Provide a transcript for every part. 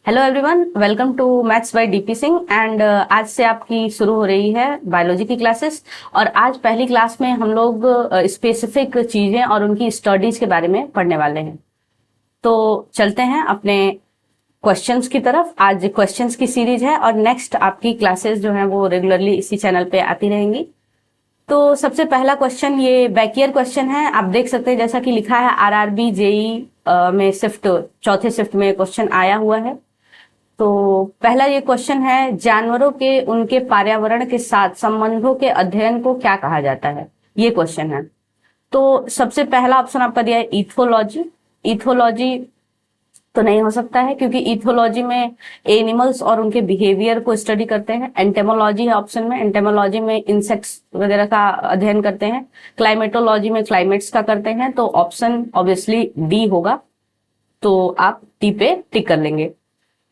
Hello everyone, welcome to maths by DP Singh. And आज से आपकी शुरू हो रही है बायोलॉजी की क्लासेस। और आज पहली क्लास में हम लोग स्पेसिफिक चीजें और उनकी स्टडीज के बारे में पढ़ने वाले हैं। तो चलते हैं अपने क्वेश्चंस की तरफ। आज क्वेश्चंस की सीरीज है और नेक्स्ट आपकी क्लासेस जो हैं वो रेगुलरली इसी चैनल पे आती रहेंगी। तो सबसे पहला क्वेश्चन ये बैक ईयर क्वेश्चन है। आप देख सकते हैं जैसा कि लिखा है आरआरबी जेई में शिफ्ट चौथे शिफ्ट में क्वेश्चन आया हुआ है। तो पहला ये क्वेश्चन है, जानवरों के उनके पर्यावरण के साथ संबंधों के अध्ययन को क्या कहा जाता है? ये क्वेश्चन है। तो सबसे पहला ऑप्शन आपका दिया है इथोलॉजी। इथोलॉजी तो नहीं हो सकता है क्योंकि इथोलॉजी में एनिमल्स और उनके बिहेवियर को स्टडी करते हैं। एंटेमोलॉजी है ऑप्शन में, एंटेमोलॉजी में इंसेक्ट्स वगैरह का अध्ययन करते हैं। क्लाइमेटोलॉजी में क्लाइमेट्स का करते हैं। तो ऑप्शन ऑब्वियसली डी होगा। तो आप टी पे टिक कर लेंगे।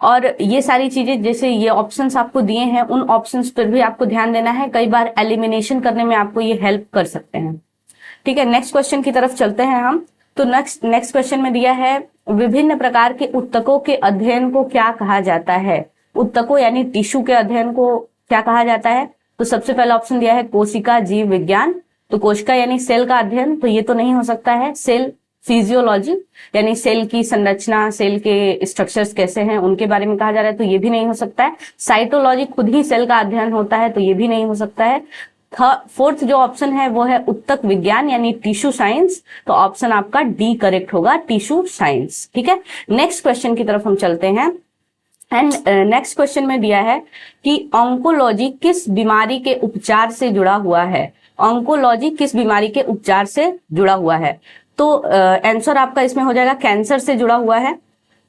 और ये सारी चीजें जैसे ये ऑप्शंस आपको दिए हैं उन ऑप्शंस पर भी आपको ध्यान देना है। कई बार एलिमिनेशन करने में आपको ये हेल्प कर सकते हैं। ठीक है, नेक्स्ट क्वेश्चन की तरफ चलते हैं हम। तो नेक्स्ट क्वेश्चन में दिया है, विभिन्न प्रकार के ऊतकों के अध्ययन को क्या कहा जाता है? ऊतकों यानी टिश्यू के अध्ययन को क्या कहा जाता है? तो सबसे पहला ऑप्शन दिया है कोशिका जीव विज्ञान। तो कोशिका यानी सेल का अध्ययन, तो ये तो नहीं हो सकता है। सेल फिजियोलॉजी यानी सेल की संरचना, सेल के स्ट्रक्चर्स कैसे हैं उनके बारे में कहा जा रहा है, तो ये भी नहीं हो सकता है। साइटोलॉजी खुद ही सेल का अध्ययन होता है, तो ये भी नहीं हो सकता है। फोर्थ जो ऑप्शन है वो है उत्तक विज्ञान यानी टिश्यू साइंस। तो ऑप्शन आपका डी करेक्ट होगा, टिश्यू साइंस। ठीक है, नेक्स्ट क्वेश्चन की तरफ हम चलते हैं। एंड नेक्स्ट क्वेश्चन में दिया है कि ऑन्कोलॉजी किस बीमारी के उपचार से जुड़ा हुआ है? ऑन्कोलॉजी किस बीमारी के उपचार से जुड़ा हुआ है? तो आंसर आपका इसमें हो जाएगा कैंसर से जुड़ा हुआ है।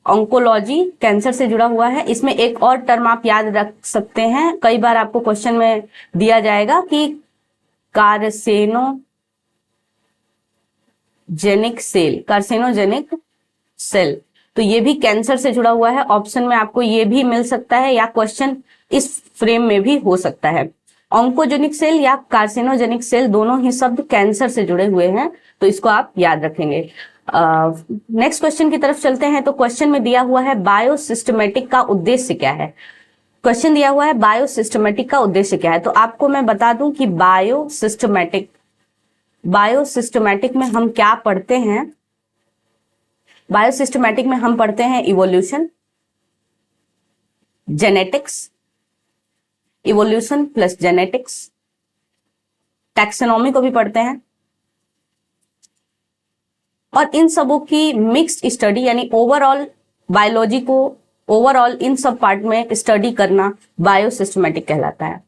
ऑन्कोलॉजी कैंसर से जुड़ा हुआ है। इसमें एक और टर्म आप याद रख सकते हैं, कई बार आपको क्वेश्चन में दिया जाएगा कि कार्सिनोजेनिक सेल, कार्सिनोजेनिक सेल, तो ये भी कैंसर से जुड़ा हुआ है। ऑप्शन में आपको ये भी मिल सकता है या क्वेश्चन इस फ्रेम में भी हो सकता है। ऑन्कोजेनिक सेल या कार्सिनोजेनिक सेल दोनों ही शब्द कैंसर से जुड़े हुए हैं, तो इसको आप याद रखेंगे। नेक्स्ट क्वेश्चन की तरफ चलते हैं। तो क्वेश्चन में दिया हुआ है बायोसिस्टमेटिक का उद्देश्य क्या है? क्वेश्चन दिया हुआ है बायोसिस्टमेटिक का उद्देश्य क्या है? तो आपको मैं बता दूं कि बायोसिस्टमेटिक में हम क्या पढ़ते हैं। बायोसिस्टमेटिक में हम पढ़ते हैं evolution, genetics, evolution plus genetics, taxonomy को भी पढ़ते हैं, और इन सबों की मिक्स्ड स्टडी यानी ओवरऑल बायोलॉजी को ओवरऑल इन सब पार्ट में स्टडी करना बायोसिस्टमेटिक कहलाता है।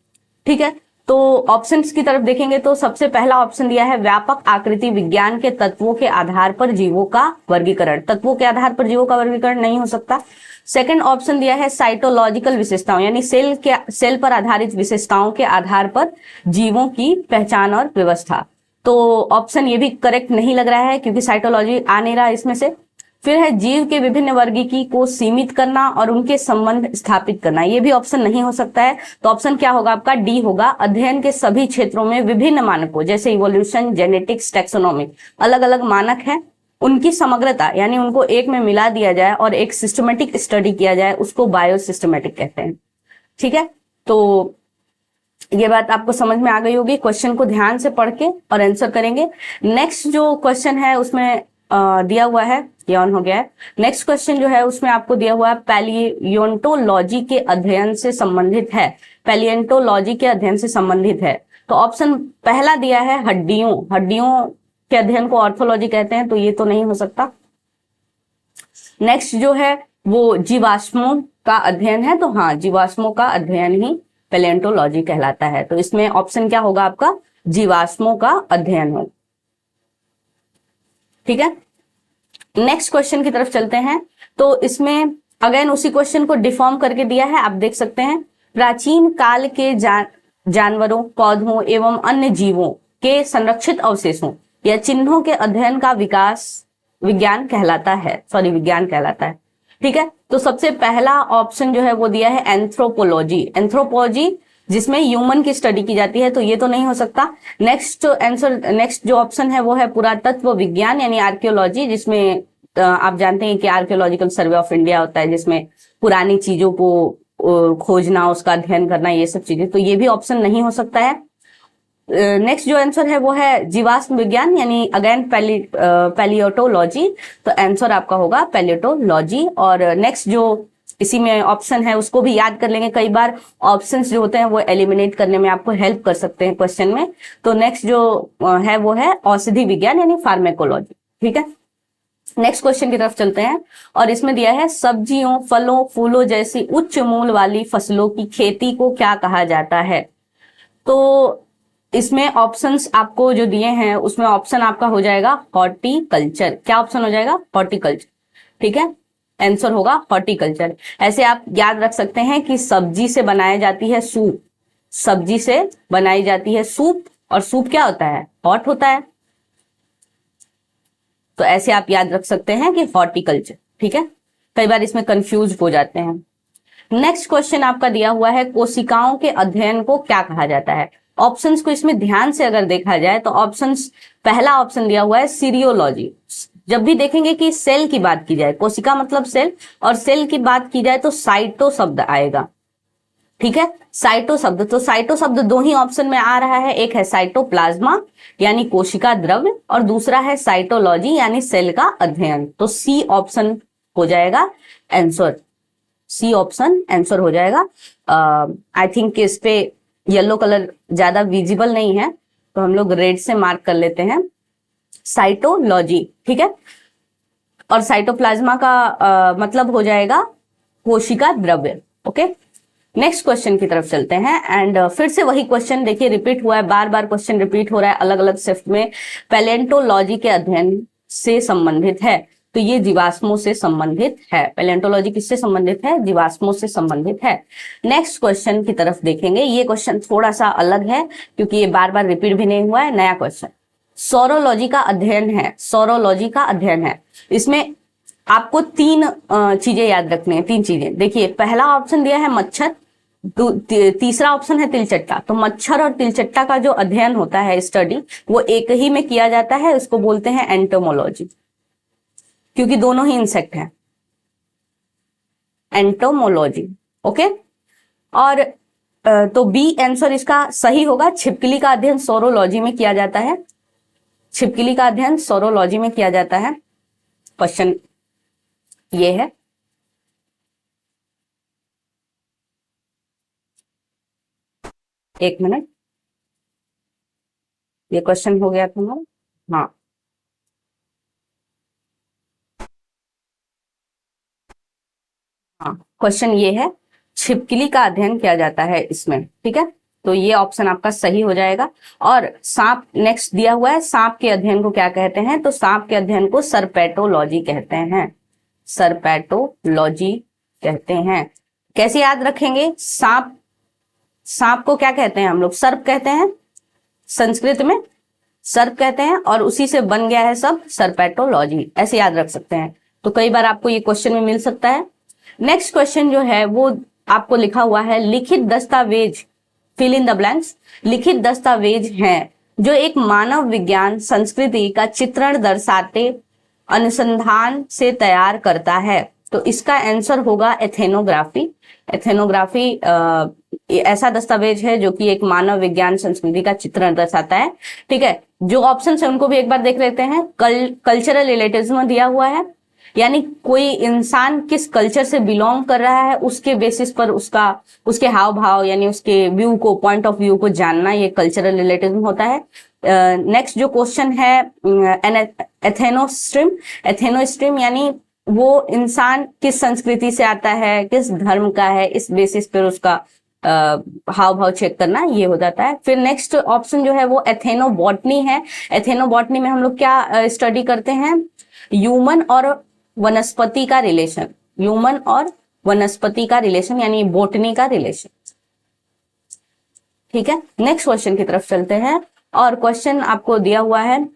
ठीक है, तो ऑप्शंस की तरफ देखेंगे तो सबसे पहला ऑप्शन दिया है व्यापक आकृति विज्ञान के तत्वों के आधार पर जीवों का वर्गीकरण। तत्वों के आधार पर जीवों का वर्गीकरण नहीं हो सकता। सेकंड ऑप्शन दिया है साइटोलॉजिकल विशेषताओं यानी सेल पर आधारित विशेषताओं के आधार पर जीवों की पहचान और व्यवस्था। तो ऑप्शन ये भी करेक्ट नहीं लग रहा है क्योंकि साइटोलॉजी आ नहीं रहा इसमें से। फिर है जीव के विभिन्न वर्गीकी को सीमित करना और उनके संबंध स्थापित करना, ये भी ऑप्शन नहीं हो सकता है। तो ऑप्शन क्या होगा आपका? डी होगा, अध्ययन के सभी क्षेत्रों में विभिन्न मानकों जैसे इवोल्यूशन, जेनेटिक्स, टैक्सोनॉमी, अलग अलग मानक है, उनकी समग्रता यानी उनको एक में मिला दिया जाए और एक सिस्टमेटिक स्टडी किया जाए, उसको बायोसिस्टमेटिक कहते हैं। ठीक है, तो ये बात आपको समझ में आ गई होगी। क्वेश्चन को ध्यान से पढ़ के और आंसर करेंगे। नेक्स्ट जो क्वेश्चन है उसमें दिया हुआ है, ये ऑन हो गया है। नेक्स्ट क्वेश्चन जो है उसमें आपको दिया हुआ है पैलियोंटोलॉजी के अध्ययन से संबंधित है। पैलियोंटोलॉजी के अध्ययन से संबंधित है। तो ऑप्शन पहला दिया है हड्डियों के अध्ययन को ऑर्थोलॉजी कहते हैं, तो ये तो नहीं हो सकता। नेक्स्ट जो है वो जीवाश्मों का अध्ययन है, तो हाँ, जीवाश्मों का अध्ययन ही पैलियोंटोलॉजी कहलाता है। तो इसमें ऑप्शन क्या होगा आपका? जीवाश्मों का अध्ययन हो। ठीक है, नेक्स्ट क्वेश्चन की तरफ चलते हैं। तो इसमें अगेन उसी क्वेश्चन को डिफॉर्म करके दिया है, आप देख सकते हैं। प्राचीन काल के जानवरों, पौधों एवं अन्य जीवों के संरक्षित अवशेषों या चिन्हों के अध्ययन का विज्ञान कहलाता है। ठीक है, तो सबसे पहला ऑप्शन जो है वो दिया है एंथ्रोपोलॉजी जिसमें ह्यूमन की स्टडी की जाती है, तो ये तो नहीं हो सकता। नेक्स्ट जो ऑप्शन है वो है पुरातत्व विज्ञान यानी आर्कियोलॉजी जिसमें आप जानते हैं कि आर्कियोलॉजिकल सर्वे ऑफ इंडिया होता है, जिसमें पुरानी चीजों को खोजना, उसका अध्ययन करना, ये सब चीजें, तो ये भी ऑप्शन नहीं हो सकता है। नेक्स्ट जो आंसर है वो है जीवाश्म विज्ञान, यानी अगेन पैलियोटोलॉजी, तो आंसर आपका होगा पैलियोटोलॉजी। और नेक्स्ट जो इसी में ऑप्शन है उसको भी याद कर लेंगे, कई बार ऑप्शंस जो होते हैं वो एलिमिनेट करने में आपको हेल्प कर सकते हैं क्वेश्चन में। तो नेक्स्ट जो है वो है औषधि विज्ञान यानी फार्मेकोलॉजी। ठीक है, नेक्स्ट क्वेश्चन की तरफ चलते हैं, और इसमें दिया है सब्जियों, फलों, फूलों जैसी उच्च मूल्य वाली फसलों की खेती को क्या कहा जाता है। तो इसमें ऑप्शंस आपको जो दिए हैं उसमें ऑप्शन आपका हो जाएगा हॉर्टिकल्चर। क्या ऑप्शन हो जाएगा? हॉर्टिकल्चर। ठीक है, आंसर होगा हॉर्टिकल्चर। ऐसे आप याद रख सकते हैं कि सब्जी से बनाई जाती है सूप, सब्जी से बनाई जाती है सूप, और सूप क्या होता है? हॉट होता है। तो ऐसे आप याद रख सकते हैं कि हॉर्टिकल्चर। ठीक है, कई बार इसमें कंफ्यूज हो जाते हैं। नेक्स्ट क्वेश्चन आपका दिया हुआ है कोशिकाओं के अध्ययन को क्या कहा जाता है। ऑप्शंस को इसमें ध्यान से अगर देखा जाए तो ऑप्शंस, पहला ऑप्शन दिया हुआ है सीरियोलॉजी। जब भी देखेंगे कि सेल की बात की जाए, कोशिका मतलब सेल, और सेल की बात की जाए तो साइटो शब्द आएगा। ठीक है, साइटो शब्द, तो साइटो शब्द दो ही ऑप्शन में आ रहा है, एक है साइटोप्लाज्मा यानी कोशिका द्रव्य, और दूसरा है साइटोलॉजी यानी सेल का अध्ययन। तो सी ऑप्शन हो जाएगा आंसर, सी ऑप्शन आंसर हो जाएगा। आई थिंक इस पे येलो कलर ज्यादा विजिबल नहीं है, तो हम लोग रेड से मार्क कर लेते हैं, साइटोलॉजी। ठीक है, और साइटोप्लाज्मा का मतलब हो जाएगा कोशिका द्रव्य। ओके, नेक्स्ट क्वेश्चन की तरफ चलते हैं, एंड फिर से वही क्वेश्चन देखिए रिपीट हुआ है, बार बार क्वेश्चन रिपीट हो रहा है अलग अलग शिफ्ट में। पैलेंटोलॉजी के अध्ययन से संबंधित है, तो ये जीवाश्मों से संबंधित है। पैलेंटोलॉजी किससे संबंधित है? जीवाश्मों से संबंधित है। नेक्स्ट क्वेश्चन की तरफ देखेंगे, ये क्वेश्चन थोड़ा सा अलग है क्योंकि ये बार बार रिपीट भी नहीं हुआ है, नया क्वेश्चन। सौरोलॉजी का अध्ययन है, सौरोलॉजी का अध्ययन है। इसमें आपको तीन चीजें याद रखनी है, तीन चीजें। देखिए, पहला ऑप्शन दिया है मच्छर, तीसरा ऑप्शन है तिलचट्टा। तो मच्छर और तिलचट्टा का जो अध्ययन होता है, स्टडी, वो एक ही में किया जाता है, उसको बोलते हैं एंटोमोलॉजी, क्योंकि दोनों ही इंसेक्ट हैं, एंटोमोलॉजी। ओके, और तो बी आंसर इसका सही होगा। छिपकली का अध्ययन सौरोलॉजी में किया जाता है, छिपकली का अध्ययन सौरोलॉजी में किया जाता है। क्वेश्चन ये है। एक मिनट, ये क्वेश्चन हो गया था हमारा। हाँ, हाँ, क्वेश्चन ये है, छिपकली का अध्ययन किया जाता है इसमें। ठीक है, तो ये ऑप्शन आपका सही हो जाएगा। और सांप नेक्स्ट दिया हुआ है, सांप के अध्ययन को क्या कहते हैं? तो सांप के अध्ययन को सर्पेटोलॉजी कहते हैं, सर्पेटोलॉजी कहते हैं। कैसे याद रखेंगे? सांप, सांप को क्या कहते हैं हम लोग? सर्प कहते हैं, संस्कृत में सर्प कहते हैं, और उसी से बन गया है सब सर्पेटोलॉजी, ऐसे याद रख सकते हैं। तो कई बार आपको ये क्वेश्चन में मिल सकता है। नेक्स्ट क्वेश्चन जो है वो आपको लिखा हुआ है, लिखित दस्तावेज, फिल इन द ब्लैंक्स, लिखित दस्तावेज हैं जो एक मानव विज्ञान संस्कृति का चित्रण दर्शाते अनुसंधान से तैयार करता है। तो इसका आंसर होगा एथेनोग्राफी। एथेनोग्राफी ऐसा दस्तावेज है जो कि एक मानव विज्ञान संस्कृति का चित्रण दर्शाता है। ठीक है, जो ऑप्शन है उनको भी एक बार देख लेते हैं। कल्चरल रिलेटिविज्म दिया हुआ है, यानी कोई इंसान किस कल्चर से बिलोंग कर रहा है उसके बेसिस पर उसका, उसके हाव भाव यानी उसके व्यू को, पॉइंट ऑफ व्यू को जानना, ये कल्चरल रिलेटिविज्म होता है। नेक्स्ट जो क्वेश्चन है एथेनोस्ट्रीम, एथेनोस्ट्रीम यानी वो इंसान किस संस्कृति से आता है, किस धर्म का है, इस बेसिस पर उसका हाव भाव चेक करना, ये हो जाता है। फिर नेक्स्ट ऑप्शन जो है वो एथेनोबॉटनी है। एथेनोबॉटनी में हम लोग क्या स्टडी करते हैं? ह्यूमन और वनस्पति का रिलेशन, ह्यूमन और वनस्पति का रिलेशन यानी बोटनी का रिलेशन। ठीक है, नेक्स्ट क्वेश्चन की तरफ चलते हैं, और क्वेश्चन आपको दिया हुआ है।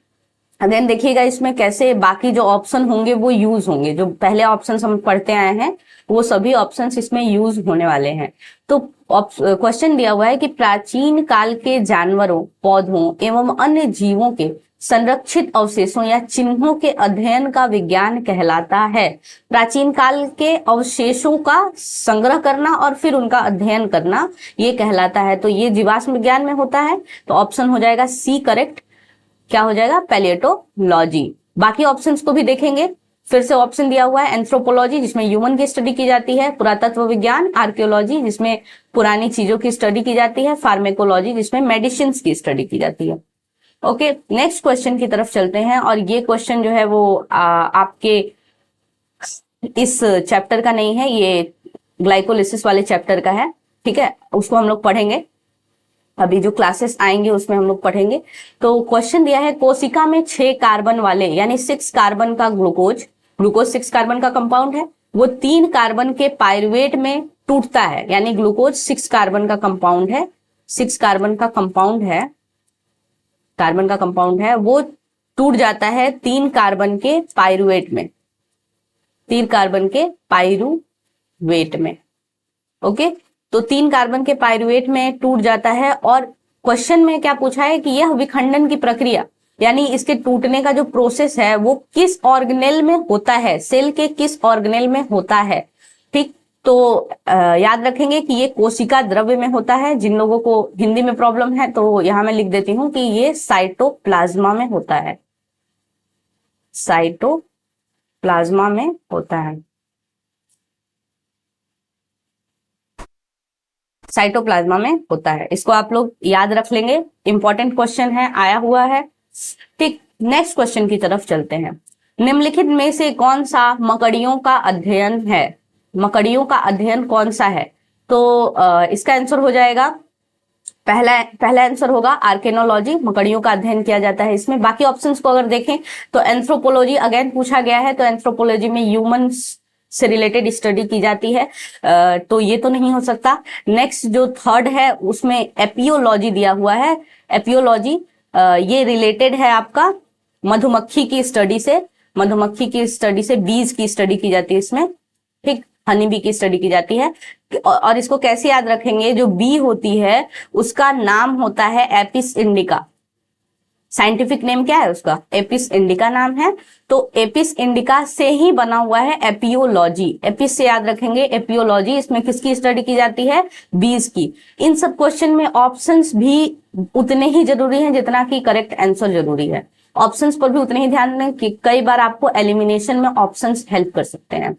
अगेन देखिएगा इसमें कैसे बाकी जो ऑप्शन होंगे वो यूज होंगे, जो पहले ऑप्शन हम पढ़ते आए हैं वो सभी ऑप्शंस इसमें यूज होने वाले हैं। तो क्वेश्चन दिया हुआ है कि प्राचीन काल के जानवरों, पौधों एवं अन्य जीवों के संरक्षित अवशेषों या चिन्हों के अध्ययन का विज्ञान कहलाता है? प्राचीन काल के अवशेषों का संग्रह करना और फिर उनका अध्ययन करना, ये कहलाता है। तो ये जीवाश्म विज्ञान में होता है। तो ऑप्शन हो जाएगा सी करेक्ट। क्या हो जाएगा? पैलियोटोलॉजी। बाकी ऑप्शंस को भी देखेंगे। फिर से ऑप्शन दिया हुआ है एंथ्रोपोलॉजी, जिसमें ह्यूमन की स्टडी की जाती है, पुरातत्व विज्ञान, आर्कियोलॉजी, जिसमें पुरानी चीजों की स्टडी की जाती है, फार्मेकोलॉजी, जिसमें मेडिसिन की स्टडी की जाती है। ओके, नेक्स्ट क्वेश्चन की तरफ चलते हैं। और ये क्वेश्चन जो है वो आपके इस चैप्टर का नहीं है, ये ग्लाइकोलिसिस वाले चैप्टर का है। ठीक है, उसको हम लोग पढ़ेंगे, अभी जो क्लासेस आएंगे उसमें हम लोग पढ़ेंगे। तो क्वेश्चन दिया है, कोशिका में 6 कार्बन वाले यानी 6 कार्बन का ग्लूकोज 6 कार्बन का कंपाउंड है, वो 3 कार्बन के पायरुवेट में टूटता है। यानी ग्लूकोज 6 कार्बन का कंपाउंड है, 6 कार्बन का कंपाउंड है, वो टूट जाता है 3 कार्बन के पायरुवेट में, 3 कार्बन के पायरुवेट में। ओके, तो 3 कार्बन के पायरुवेट में टूट जाता है। और क्वेश्चन में क्या पूछा है कि यह विखंडन की प्रक्रिया यानी इसके टूटने का जो प्रोसेस है वो किस ऑर्गेनेल में होता है, सेल के किस ऑर्गेनेल में होता है। ठीक, तो याद रखेंगे कि ये कोशिका द्रव्य में होता है। जिन लोगों को हिंदी में प्रॉब्लम है तो यहां मैं लिख देती हूं कि ये साइटोप्लाज्मा में होता है, साइटोप्लाज्मा में होता है, साइटोप्लाज्मा में होता है। इसको आप लोग याद रख लेंगे, इंपॉर्टेंट क्वेश्चन है, आया हुआ है। ठीक, नेक्स्ट क्वेश्चन की तरफ चलते हैं। निम्नलिखित में से कौन सा मकड़ियों का अध्ययन है? मकड़ियों का अध्ययन कौन सा है? तो इसका आंसर हो जाएगा, पहला आंसर होगा आर्केनोलॉजी, मकड़ियों का अध्ययन किया जाता है इसमें। बाकी ऑप्शंस को अगर देखें तो एंथ्रोपोलॉजी अगेन पूछा गया है, तो एंथ्रोपोलॉजी में ह्यूमंस से रिलेटेड स्टडी की जाती है, तो ये तो नहीं हो सकता। नेक्स्ट जो थर्ड है उसमें एपियोलॉजी दिया हुआ है। एपियोलॉजी ये रिलेटेड है आपका मधुमक्खी की स्टडी से, बीज की स्टडी की जाती है इसमें। ठीक, हनी बी की स्टडी की जाती है। और इसको कैसे याद रखेंगे, जो बी होती है उसका नाम होता है एपिस इंडिका। साइंटिफिक नेम क्या है उसका? एपिस इंडिका नाम है। तो एपिस इंडिका से ही बना हुआ है एपियोलॉजी। एपिस से याद रखेंगे एपियोलॉजी, इसमें किसकी स्टडी की जाती है? बीज की। इन सब क्वेश्चन में ऑप्शंस भी उतने ही जरूरी हैं जितना कि करेक्ट आंसर जरूरी है। ऑप्शंस पर भी उतने ही ध्यान दें कि कई बार आपको एलिमिनेशन में ऑप्शंस हेल्प कर सकते हैं।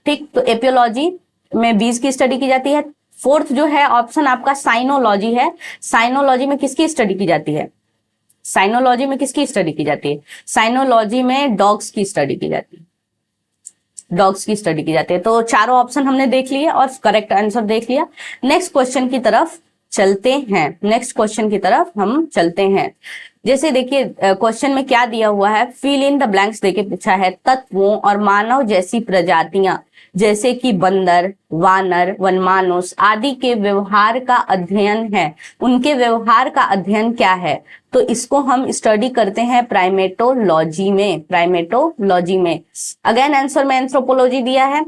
ठीक, तो एपियोलॉजी में बीज की स्टडी की जाती है। फोर्थ जो है ऑप्शन आपका साइनोलॉजी है। साइनोलॉजी में किसकी स्टडी की जाती है? साइनोलॉजी में किसकी स्टडी की जाती है? साइनोलॉजी में डॉग्स की स्टडी की जाती है, डॉग्स की स्टडी की जाती है। तो चारों ऑप्शन हमने देख लिए और करेक्ट आंसर देख लिया। नेक्स्ट क्वेश्चन की तरफ चलते हैं। जैसे देखिए क्वेश्चन में क्या दिया हुआ है, फिल इन द ब्लैंक्स देके पूछा है। तत्वों और मानव जैसी प्रजातियां जैसे कि बंदर, वानर, वनमानुष आदि के व्यवहार का अध्ययन है। उनके व्यवहार का अध्ययन क्या है? तो इसको हम स्टडी करते हैं प्राइमेटोलॉजी में। अगेन आंसर में एंथ्रोपोलॉजी दिया है।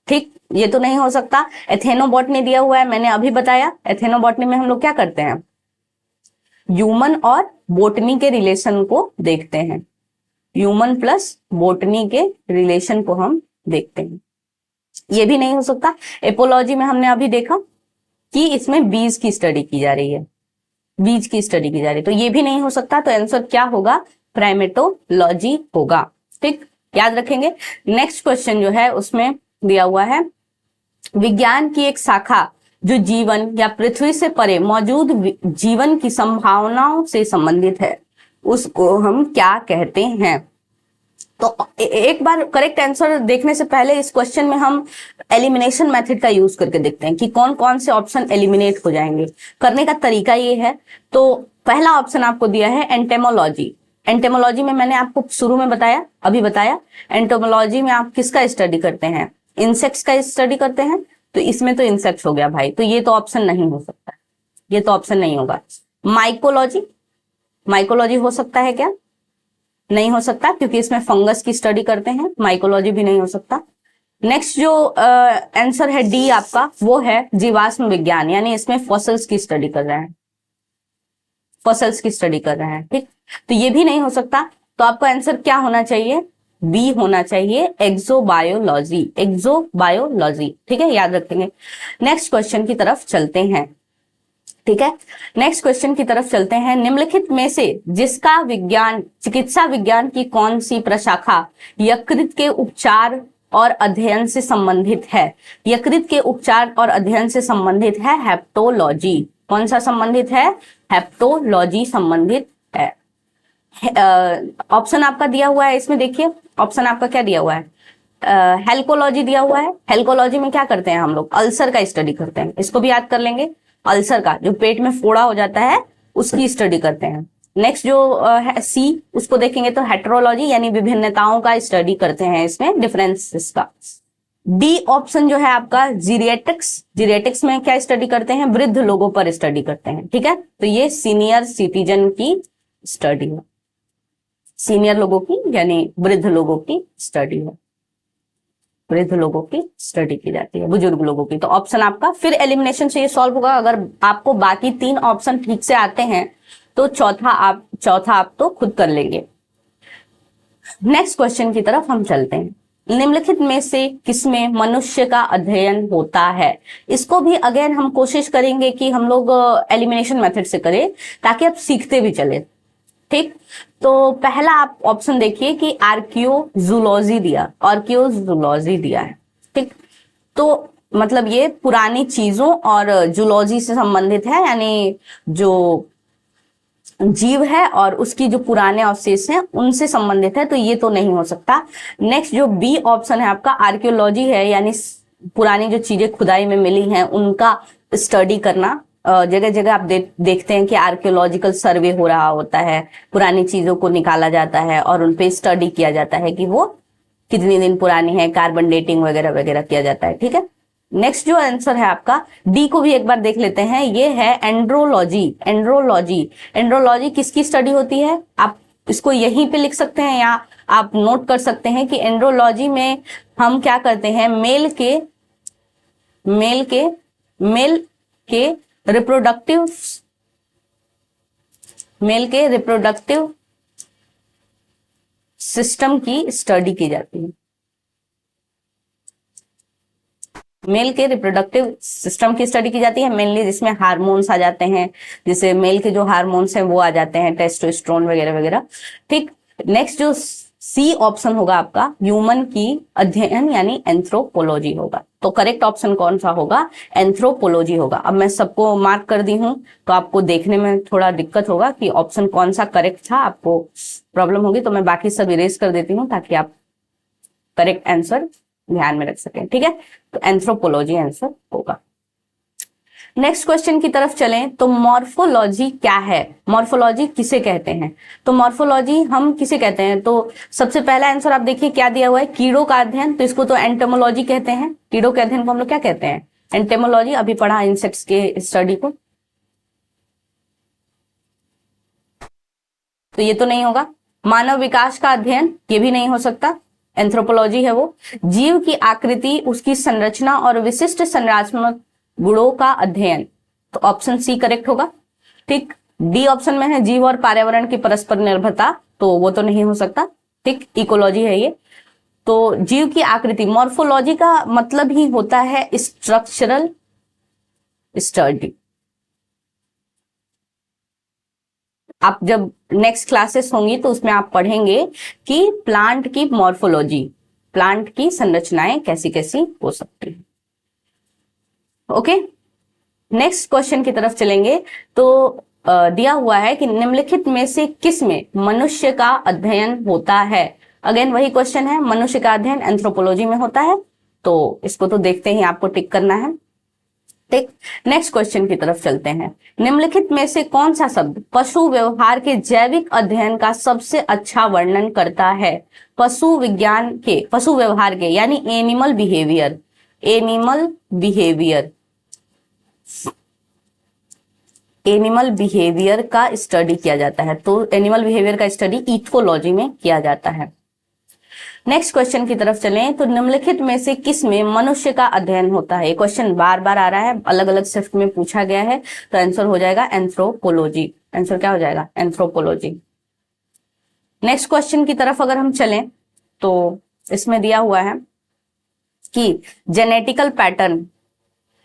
ठीक, ये तो नहीं हो सकता। एथेनोबॉटनी दिया हुआ है, मैंने अभी बताया। एथेनोबॉटनी में हम लोग क्या करते हैं? ह्यूमन और बोटनी के रिलेशन को देखते हैं, ह्यूमन प्लस बोटनी के रिलेशन को हम देखते हैं। ये भी नहीं हो सकता। एपोलॉजी में हमने अभी देखा कि इसमें बीज की स्टडी की जा रही है, तो ये भी नहीं हो सकता। तो आंसर क्या होगा? प्राइमेटोलॉजी होगा। ठीक, याद रखेंगे। नेक्स्ट क्वेश्चन जो है उसमें दिया हुआ है, विज्ञान की एक शाखा जो जीवन या पृथ्वी से परे मौजूद जीवन की संभावनाओं से संबंधित है, उसको हम क्या कहते हैं? तो एक बार करेक्ट आंसर देखने से पहले इस क्वेश्चन में हम एलिमिनेशन मेथड का यूज करके देखते हैं कि कौन कौन से ऑप्शन एलिमिनेट हो जाएंगे। करने का तरीका ये है, तो पहला ऑप्शन आपको दिया है एंटेमोलॉजी। एंटेमोलॉजी में मैंने आपको शुरू में अभी बताया। एंटेमोलॉजी में आप किसका स्टडी करते हैं? इंसेक्ट्स का स्टडी करते हैं। तो इसमें तो इंसेक्ट्स हो गया भाई, तो ये तो ऑप्शन नहीं हो सकता, ये तो ऑप्शन नहीं होगा। माइकोलॉजी हो सकता है क्या? नहीं हो सकता, क्योंकि इसमें फंगस की स्टडी करते हैं। माइकोलॉजी भी नहीं हो सकता। नेक्स्ट जो आंसर है डी आपका, वो है जीवाश्म विज्ञान, यानी इसमें फॉसिल्स की स्टडी कर रहे हैं, फसल्स की स्टडी कर रहे हैं, ठीक। तो ये भी नहीं हो सकता, तो आपका आंसर क्या होना चाहिए, बी होना चाहिए, एक्सोबायोलॉजी, एक्सोबायोलॉजी, ठीक है, याद रखेंगे। नेक्स्ट क्वेश्चन की तरफ चलते हैं, ठीक है। नेक्स्ट क्वेश्चन की तरफ चलते हैं। निम्नलिखित में से जिसका विज्ञान, चिकित्सा विज्ञान की कौन सी प्रशाखा यकृत के उपचार और अध्ययन से संबंधित है? यकृत के उपचार और अध्ययन से संबंधित है हेप्टोलॉजी। कौन सा संबंधित है? हेप्टोलॉजी संबंधित है। ऑप्शन आपका दिया हुआ है इसमें, देखिए ऑप्शन आपका क्या दिया हुआ है, हेल्कोलॉजी दिया हुआ है। हेल्कोलॉजी में क्या करते हैं हम लोग, अल्सर का स्टडी करते हैं, इसको भी याद कर लेंगे। अल्सर का, जो पेट में फोड़ा हो जाता है उसकी स्टडी करते हैं। नेक्स्ट जो है सी, उसको देखेंगे तो हेटेरोलॉजी, यानी विभिन्नताओं का स्टडी करते हैं, इसमें डिफरेंसेस का। डी ऑप्शन जो है आपका जीरियाट्रिक्स, जीरियाट्रिक्स में क्या स्टडी करते हैं, वृद्ध लोगों पर स्टडी करते हैं, ठीक है। तो ये सीनियर सिटीजन की स्टडी है, सीनियर लोगों की यानी वृद्ध लोगों की स्टडी है, वृद्ध लोगों की स्टडी की जाती है, बुजुर्ग लोगों की। तो ऑप्शन आपका फिर एलिमिनेशन से ये सॉल्व होगा। अगर आपको बाकी 3 ऑप्शन ठीक से आते हैं तो चौथा आप तो खुद कर लेंगे। नेक्स्ट क्वेश्चन की तरफ हम चलते हैं। निम्नलिखित में से किसमें मनुष्य का अध्ययन होता है? इसको भी अगेन हम कोशिश करेंगे कि हम लोग एलिमिनेशन मेथड से करें, ताकि आप सीखते भी चले, ठीक। तो पहला आप ऑप्शन देखिए कि आर्कियोजूलॉजी दिया, आर्कियोजूलॉजी दिया है, ठीक। तो मतलब ये पुरानी चीजों और जूलॉजी से संबंधित है, यानी जो जीव है और उसकी जो पुराने अवशेष हैं उनसे संबंधित है, तो ये तो नहीं हो सकता। नेक्स्ट जो बी ऑप्शन है आपका आर्कियोलॉजी है, यानी पुरानी जो चीजें खुदाई में मिली हैं उनका स्टडी करना। जगह जगह आप देखते हैं कि आर्कियोलॉजिकल सर्वे हो रहा होता है, पुरानी चीजों को निकाला जाता है और उन पे स्टडी किया जाता है कि वो कितनी दिन पुरानी है, कार्बन डेटिंग वगैरह वगैरह किया जाता है, ठीक है। नेक्स्ट जो आंसर है आपका डी को भी एक बार देख लेते हैं, ये है एंड्रोलॉजी। एंड्रोलॉजी, एंड्रोलॉजी किसकी स्टडी होती है? आप इसको यहीं पे लिख सकते हैं या आप नोट कर सकते हैं कि एंड्रोलॉजी में हम क्या करते हैं, मेल के रिप्रोडक्टिव सिस्टम की स्टडी की जाती है। मेल के रिप्रोडक्टिव सिस्टम की स्टडी की जाती है, मेनली जिसमें हार्मोन्स आ जाते हैं, जैसे मेल के जो हार्मोन्स हैं वो आ जाते हैं, टेस्टोस्टेरोन वगैरह वगैरह, ठीक। नेक्स्ट जो सी ऑप्शन होगा आपका ह्यूमन की अध्ययन यानी एंथ्रोपोलॉजी होगा। तो करेक्ट ऑप्शन कौन सा होगा? एंथ्रोपोलॉजी होगा। अब मैं सबको मार्क कर दी हूं, तो आपको देखने में थोड़ा दिक्कत होगा कि ऑप्शन कौन सा करेक्ट था, आपको प्रॉब्लम होगी, तो मैं बाकी सब इरेज कर देती हूँ ताकि आप करेक्ट आंसर ध्यान में रख सकें, ठीक है। तो एंथ्रोपोलॉजी आंसर होगा। नेक्स्ट क्वेश्चन की तरफ चलें तो मॉर्फोलॉजी क्या है? मॉर्फोलॉजी किसे कहते हैं? तो मॉर्फोलॉजी हम किसे कहते हैं? तो सबसे पहला आंसर आप देखिए क्या दिया हुआ है, कीड़ों का अध्ययन, तो इसको तो एंटोमोलॉजी कहते हैं। कीड़ों के अध्ययन को हम लोग क्या कहते हैं? एंटोमोलॉजी। अभी पढ़ा इंसेक्ट्स के स्टडी को, तो ये तो नहीं होगा। मानव विकास का अध्ययन, ये भी नहीं हो सकता, एंथ्रोपोलॉजी है वो। जीव की आकृति, उसकी संरचना और विशिष्ट संरचनात्मक गुणों का अध्ययन, तो ऑप्शन सी करेक्ट होगा, ठीक। डी ऑप्शन में है जीव और पर्यावरण की परस्पर निर्भरता, तो वो तो नहीं हो सकता, ठीक। इकोलॉजी है ये। तो जीव की आकृति, मॉर्फोलॉजी का मतलब ही होता है स्ट्रक्चरल स्टडी। आप जब नेक्स्ट क्लासेस होंगी तो उसमें आप पढ़ेंगे कि प्लांट की मॉर्फोलॉजी, प्लांट की संरचनाएं कैसी कैसी हो सकती है। ओके, नेक्स्ट क्वेश्चन की तरफ चलेंगे। तो दिया हुआ है कि निम्नलिखित में से किस में मनुष्य का अध्ययन होता है? अगेन वही क्वेश्चन है, मनुष्य का अध्ययन एंथ्रोपोलॉजी में होता है, तो इसको तो देखते ही आपको टिक करना है, ठीक। नेक्स्ट क्वेश्चन की तरफ चलते हैं। निम्नलिखित में से कौन सा शब्द पशु व्यवहार के जैविक अध्ययन का सबसे अच्छा वर्णन करता है? पशु विज्ञान के, पशु व्यवहार के यानी animal behaviour, animal behaviour, animal behaviour का स्टडी किया जाता है। तो एनिमल बिहेवियर का स्टडी इथोलॉजी में किया जाता है। नेक्स्ट क्वेश्चन की तरफ चलें तो निम्नलिखित में से किस में मनुष्य का अध्ययन होता है। क्वेश्चन बार बार आ रहा है, अलग अलग शिफ्ट में पूछा गया है, तो आंसर हो जाएगा एंथ्रोपोलॉजी। आंसर क्या हो जाएगा? एंथ्रोपोलॉजी। नेक्स्ट क्वेश्चन की तरफ अगर हम चलें तो इसमें दिया हुआ है कि जेनेटिकल पैटर्न,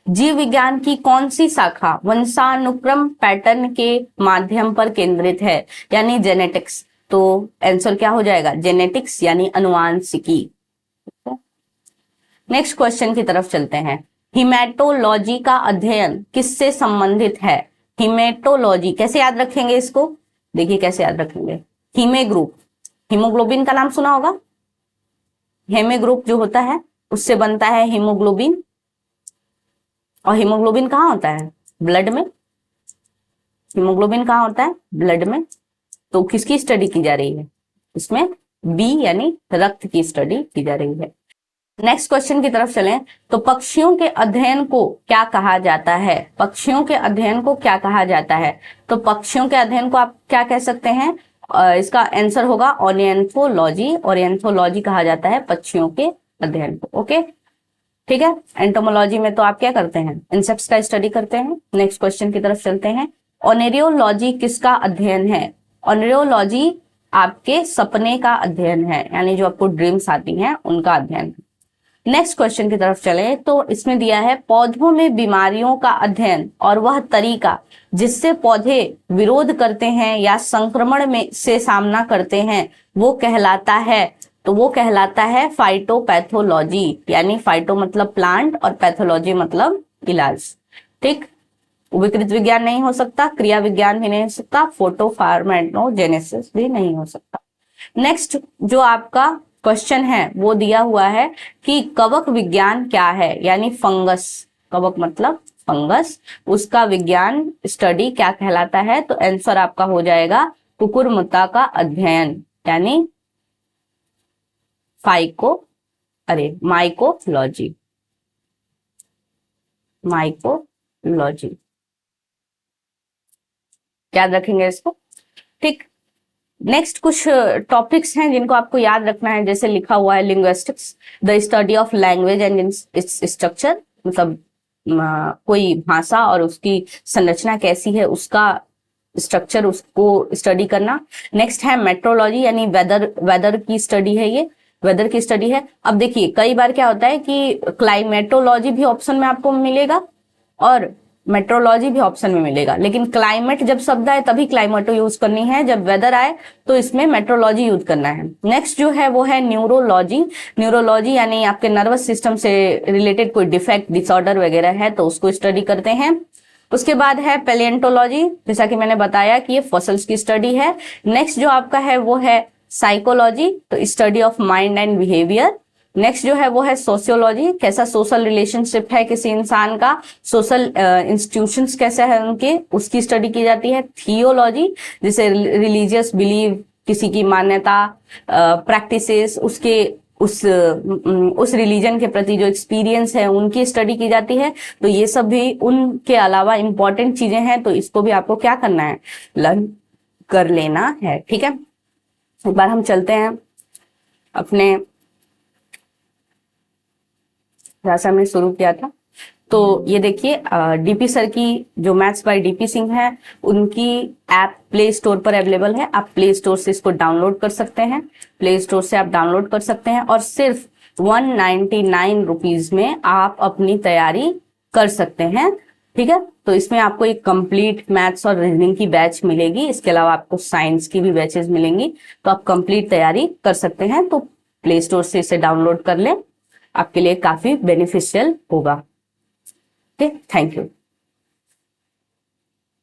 जीव विज्ञान की कौन सी शाखा वंशानुक्रम पैटर्न के माध्यम पर केंद्रित है, यानी जेनेटिक्स। तो आंसर क्या हो जाएगा? जेनेटिक्स यानी अनुवांशिकी। नेक्स्ट क्वेश्चन की तरफ चलते हैं। हिमेटोलॉजी का अध्ययन किससे संबंधित है? हिमेटोलॉजी कैसे याद रखेंगे इसको? देखिए कैसे याद रखेंगे। हीमे ग्रुप, हीमोग्लोबिन का नाम सुना होगा। हेमे ग्रुप जो होता है उससे बनता है हीमोग्लोबिन, और हीमोग्लोबिन कहाँ होता है? ब्लड में। हीमोग्लोबिन कहाँ होता है? ब्लड में। तो किसकी स्टडी की जा रही है? इसमें बी यानी रक्त की स्टडी की जा रही है। नेक्स्ट क्वेश्चन की तरफ चलें तो पक्षियों के अध्ययन को क्या कहा जाता है? पक्षियों के अध्ययन को क्या कहा जाता है? तो पक्षियों के अध्ययन को आप क्या कह सकते हैं? इसका आंसर होगा ऑर्निथोलॉजी। ऑर्निथोलॉजी कहा जाता है पक्षियों के अध्ययन को। ओके, ठीक है। एंटोमोलॉजी में तो आप क्या करते हैं? इंसेक्ट्स का स्टडी करते हैं। नेक्स्ट क्वेश्चन की तरफ चलते हैं। ओनेरियोलॉजी किसका अध्ययन है? ओनेरियोलॉजी आपके सपने का अध्ययन है, यानी जो आपको ड्रीम्स आती हैं उनका अध्ययन। नेक्स्ट क्वेश्चन की तरफ चले तो इसमें दिया है पौधों में बीमारियों का अध्ययन और वह तरीका जिससे पौधे विरोध करते हैं या संक्रमण में से सामना करते हैं वो कहलाता है, तो वो कहलाता है फाइटोपैथोलॉजी। यानी फाइटो मतलब प्लांट और पैथोलॉजी मतलब इलाज। ठीक, विकृत विज्ञान नहीं हो सकता, क्रिया विज्ञान भी नहीं हो सकता, फोटोफार्मेटोजेनेसिस भी नहीं हो सकता। नेक्स्ट जो आपका क्वेश्चन है वो दिया हुआ है कि कवक विज्ञान क्या है, यानी फंगस। कवक मतलब फंगस, उसका विज्ञान स्टडी क्या कहलाता है? तो आंसर आपका हो जाएगा कुकुरमुत्ता का अध्ययन, यानी माइकोलॉजी। माइकोलॉजी याद रखेंगे इसको। ठीक, नेक्स्ट कुछ टॉपिक्स हैं जिनको आपको याद रखना है, जैसे लिखा हुआ है linguistics, the study of language and its structure, मतलब कोई भाषा और उसकी संरचना कैसी है, उसका स्ट्रक्चर, उसको स्टडी करना। नेक्स्ट है मेट्रोलॉजी, यानी वेदर की स्टडी है, ये वेदर की स्टडी है। अब देखिए कई बार क्या होता है कि क्लाइमेटोलॉजी भी ऑप्शन में आपको मिलेगा और मेट्रोलॉजी भी ऑप्शन में मिलेगा, लेकिन क्लाइमेट जब शब्द आए तभी क्लाइमेटो यूज करनी है, जब वेदर आए तो इसमें मेट्रोलॉजी यूज करना है। नेक्स्ट जो है वो है न्यूरोलॉजी। न्यूरोलॉजी यानी आपके नर्वस सिस्टम से रिलेटेड कोई डिफेक्ट, डिसऑर्डर वगैरह है तो उसको स्टडी करते हैं। उसके बाद है पैलिएंटोलॉजी, जैसा कि मैंने बताया कि ये फॉसिल्स की स्टडी है। नेक्स्ट जो आपका है वो है साइकोलॉजी, तो study of mind and behaviour. Next जो है वो है सोशियोलॉजी, कैसा सोशल रिलेशनशिप है किसी इंसान का, सोशल इंस्टीट्यूशंस कैसे है उनके, उसकी स्टडी की जाती है। थियोलॉजी, जैसे रिलीजियस बिलीव, किसी की मान्यता, प्रैक्टिसेस, उसके उस रिलीजन के प्रति जो एक्सपीरियंस है उनकी स्टडी की जाती है। तो ये सब भी उनके अलावा इंपॉर्टेंट चीजें हैं, तो इसको भी आपको क्या करना है? लर्न कर लेना है। ठीक है, एक बार हम चलते हैं अपने, जैसा हमने शुरू किया था, तो ये देखिए डीपी सर की जो मैथ्स बाय डीपी सिंह है उनकी ऐप प्ले स्टोर पर अवेलेबल है। आप प्ले स्टोर से इसको डाउनलोड कर सकते हैं, प्ले स्टोर से आप डाउनलोड कर सकते हैं और सिर्फ 199 रुपीज में आप अपनी तैयारी कर सकते हैं। ठीक है, तो इसमें आपको एक कंप्लीट मैथ्स और रीजनिंग की बैच मिलेगी, इसके अलावा आपको साइंस की भी बैचेस मिलेंगी, तो आप कंप्लीट तैयारी कर सकते हैं। तो प्ले स्टोर से इसे डाउनलोड कर लें, आपके लिए काफी बेनिफिशियल होगा। Okay, thank you.